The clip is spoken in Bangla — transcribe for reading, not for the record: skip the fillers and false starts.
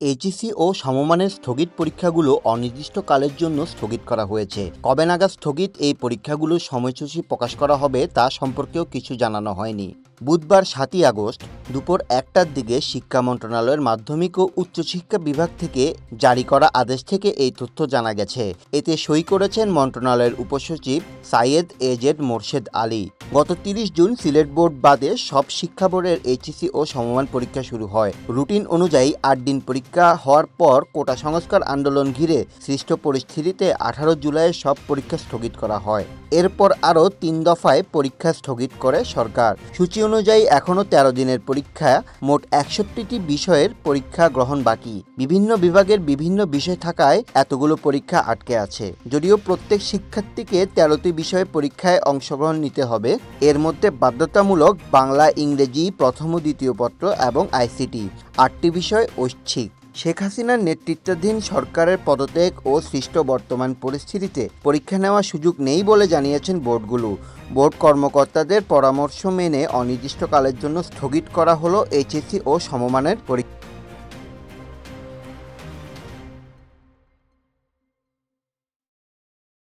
এইচএসসি ও সমমানের স্থগিত পরীক্ষাগুলো অনির্দিষ্টকালের জন্য স্থগিত করা হয়েছে। কবে নাগাদ স্থগিত এই পরীক্ষাগুলোর সময়সূচি প্রকাশ করা হবে তা সম্পর্কেও কিছু জানানো হয়নি। বুধবার ৭ই আগস্ট দুপুর ১টার দিকে শিক্ষা মন্ত্রণালয়ের মাধ্যমিক ও উচ্চশিক্ষা বিভাগ থেকে জারি করা আদেশ থেকে এই তথ্য জানা গেছে। এতে সই করেছেন মন্ত্রণালয়ের উপসচিব সাইয়েদ এজেড মোরশেদ আলী। গত ৩০ জুন সিলেট বোর্ড বাদে সব শিক্ষা বোর্ডের এইচএসসি ও সমমান পরীক্ষা শুরু হয়। রুটিন অনুযায়ী ৮ দিন পরীক্ষা হওয়ার পর কোটা সংস্কার আন্দোলন ঘিরে সৃষ্ট পরিস্থিতিতে ১৮ জুলাই সব পরীক্ষা স্থগিত করা হয়। এরপর আরও ৩ দফায় পরীক্ষা স্থগিত করে সরকার। সূচি অনুযায়ী এখনও ১৩ দিনের পরীক্ষা, মোট ৬১টি বিষয়ের পরীক্ষা গ্রহণ বাকি। বিভিন্ন বিভাগের বিভিন্ন বিষয় থাকায় এতগুলো পরীক্ষা আটকে আছে। যদিও প্রত্যেক শিক্ষার্থীকে ১৩টি বিষয়ে পরীক্ষায় অংশগ্রহণ নিতে হবে। এর মধ্যে বাধ্যতামূলক বাংলা, ইংরেজি প্রথম ও দ্বিতীয় পত্র এবং আইসিটি। ৮টি বিষয় ঐচ্ছিক। শেখ হাসিনার নেতৃত্বাধীন সরকারের পদত্যাগ ও সৃষ্ট বর্তমান পরিস্থিতিতে পরীক্ষা নেওয়ার সুযোগ নেই বলে জানিয়েছেন বোর্ডগুলো। বোর্ড কর্মকর্তাদের পরামর্শ মেনে অনির্দিষ্টকালের জন্য স্থগিত করা হলো এইচএসসি ও সমমানের পরীক্ষা।